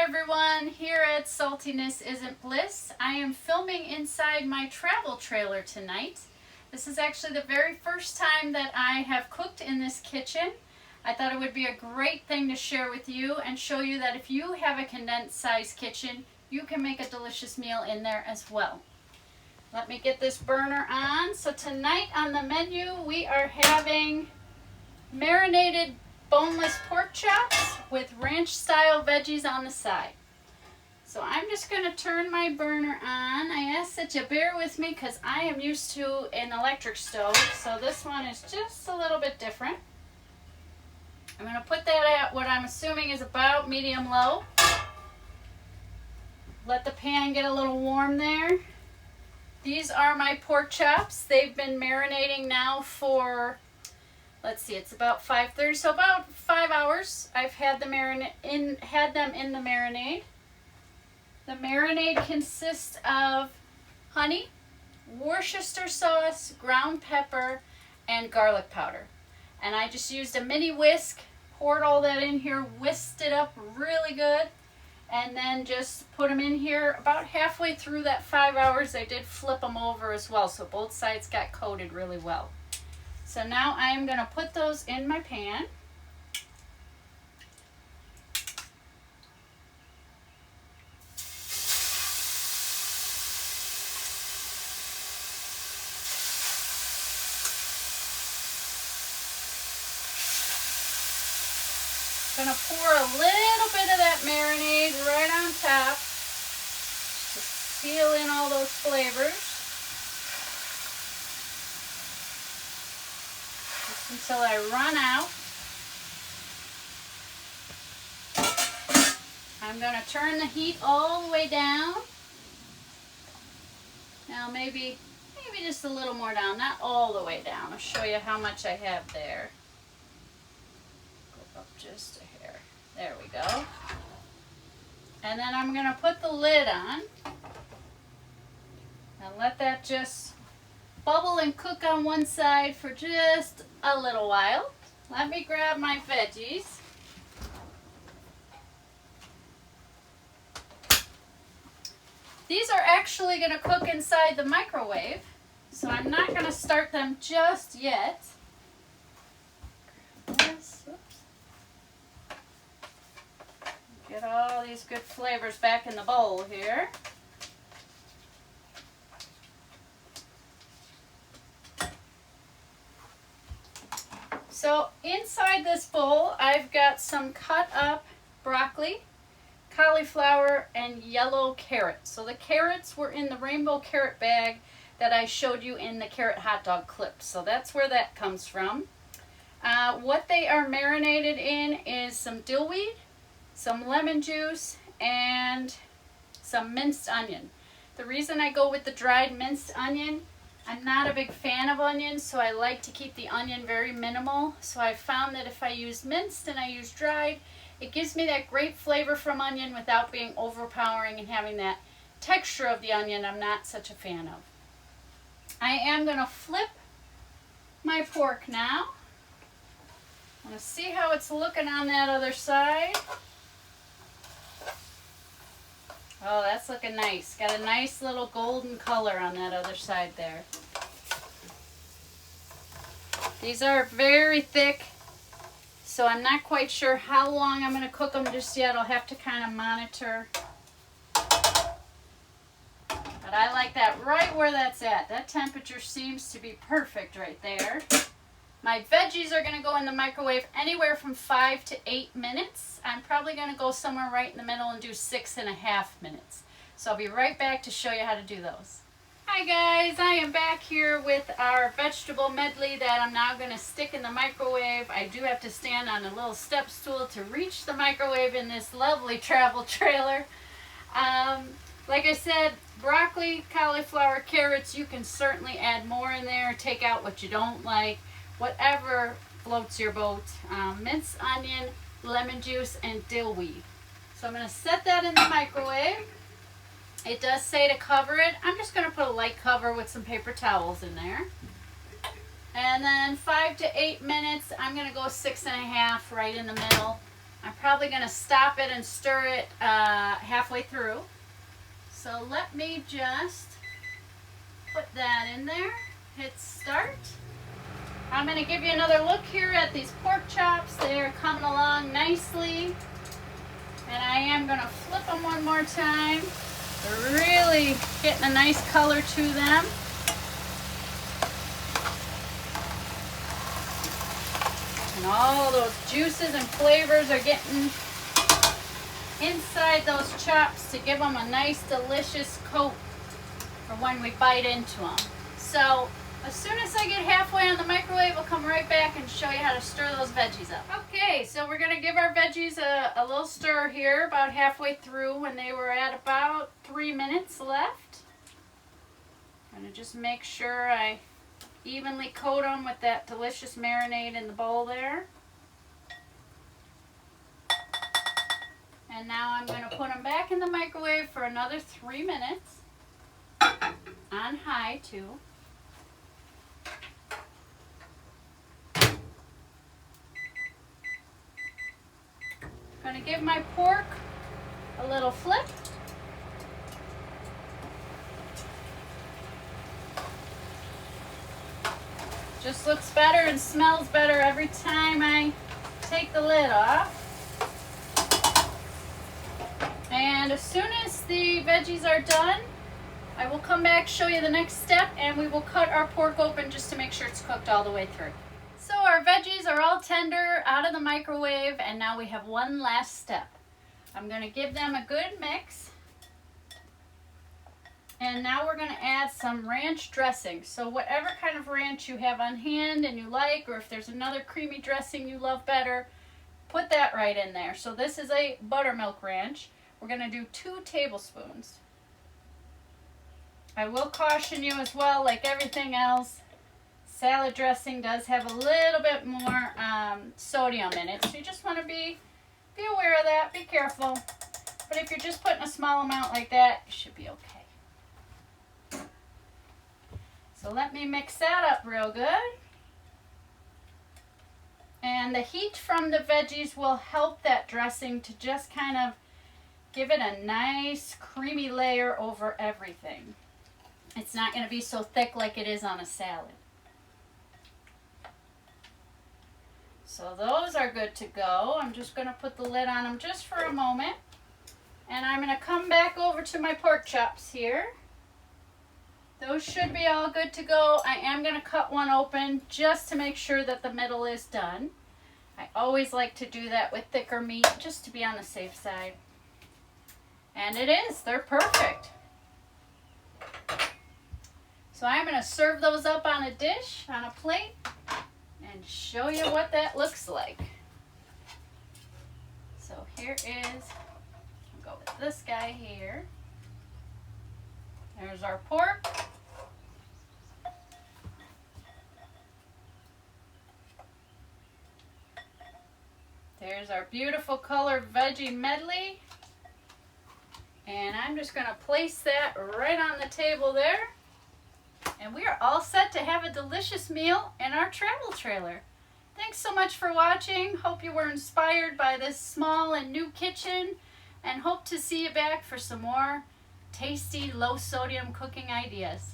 everyone, here at Saltiness Isn't Bliss. I am filming inside my travel trailer tonight. This is actually the very first time that I have cooked in this kitchen. I thought it would be a great thing to share with you and show you that if you have a condensed size kitchen, you can make a delicious meal in there as well. Let me get this burner on. So tonight on the menu we are having marinated boneless pork chops with ranch style veggies on the side. So I'm just going to turn my burner on. I ask that you bear with me because I am used to an electric stove, so this one is just a little bit different. I'm going to put that at what I'm assuming is about medium low. Let the pan get a little warm there. These are my pork chops. They've been marinating now for, let's see, it's about 5:30, so about 5 hours. I've had them in the marinade. The marinade consists of honey, Worcestershire sauce, ground pepper, and garlic powder. And I just used a mini whisk, poured all that in here, whisked it up really good, and then just put them in here. About halfway through that 5 hours, I did flip them over as well, so both sides got coated really well. So now I'm going to put those in my pan. I'm going to pour a little bit of that marinade right on top to seal in all those flavors. Until I run out. I'm going to turn the heat all the way down. Now maybe just a little more down, not all the way down. I'll show you how much I have there. Go up just a hair. There we go. And then I'm going to put the lid on and let that just bubble and cook on one side for just a little while. Let me grab my veggies. These are actually going to cook inside the microwave, so I'm not going to start them just yet. Get all these good flavors back in the bowl here. So inside this bowl, I've got some cut up broccoli, cauliflower, and yellow carrots. So the carrots were in the rainbow carrot bag that I showed you in the carrot hot dog clip. So that's where that comes from. What they are marinated in is some dill weed, some lemon juice, and some minced onion. The reason I go with the dried minced onion, I'm not a big fan of onions, so I like to keep the onion very minimal. So I found that if I use minced and I use dried, it gives me that great flavor from onion without being overpowering and having that texture of the onion I'm not such a fan of. I am going to flip my pork now. I want to see how it's looking on that other side. Oh, that's looking nice. Got a nice little golden color on that other side there. These are very thick, so I'm not quite sure how long I'm going to cook them just yet. I'll have to kind of monitor. But I like that right where that's at. That temperature seems to be perfect right there. My veggies are going to go in the microwave anywhere from 5 to 8 minutes. I'm probably going to go somewhere right in the middle and do 6.5 minutes. So I'll be right back to show you how to do those. Hi guys, I am back here with our vegetable medley that I'm now going to stick in the microwave. I do have to stand on a little step stool to reach the microwave in this lovely travel trailer. Like I said, broccoli, cauliflower, carrots, you can certainly add more in there. Take out what you don't like. Whatever floats your boat. Minced onion, lemon juice, and dill weed. So I'm going to set that in the microwave. It does say to cover it. I'm just going to put a light cover with some paper towels in there. And then 5 to 8 minutes. I'm going to go 6.5 right in the middle. I'm probably going to stop it and stir it halfway through. So let me just put that in there. Hit start. I'm going to give you another look here at these pork chops. They are coming along nicely. And I am going to flip them one more time. They're really getting a nice color to them. And all those juices and flavors are getting inside those chops to give them a nice, delicious coat for when we bite into them. So as soon as I get halfway on the microwave, I'll come right back and show you how to stir those veggies up. Okay, so we're going to give our veggies a little stir here about halfway through when they were at about 3 minutes left. I'm going to just make sure I evenly coat them with that delicious marinade in the bowl there. And now I'm going to put them back in the microwave for another 3 minutes on high too. I'm going to give my pork a little flip. Just looks better and smells better every time I take the lid off. And as soon as the veggies are done, I will come back, show you the next step, and we will cut our pork open just to make sure it's cooked all the way through. So our veggies are all tender out of the microwave, and now we have one last step. I'm going to give them a good mix. And now we're going to add some ranch dressing. So whatever kind of ranch you have on hand and you like, or if there's another creamy dressing you love better, put that right in there. So this is a buttermilk ranch. We're going to do 2 tablespoons. I will caution you as well, like everything else, salad dressing does have a little bit more sodium in it. So you just want to be aware of that, be careful. But if you're just putting a small amount like that, you should be okay. So let me mix that up real good. And the heat from the veggies will help that dressing to just kind of give it a nice creamy layer over everything. It's not going to be so thick like it is on a salad. So those are good to go. I'm just going to put the lid on them just for a moment. And I'm going to come back over to my pork chops here. Those should be all good to go. I am going to cut one open just to make sure that the middle is done. I always like to do that with thicker meat just to be on the safe side. And it is. They're perfect. So I'm going to serve those up on a dish, on a plate, and show you what that looks like. So here is, I'll go with this guy here. There's our pork. There's our beautiful colored veggie medley. And I'm just going to place that right on the table there. And we are all set to have a delicious meal in our travel trailer. Thanks so much for watching. Hope you were inspired by this small and new kitchen. And hope to see you back for some more tasty, low sodium cooking ideas.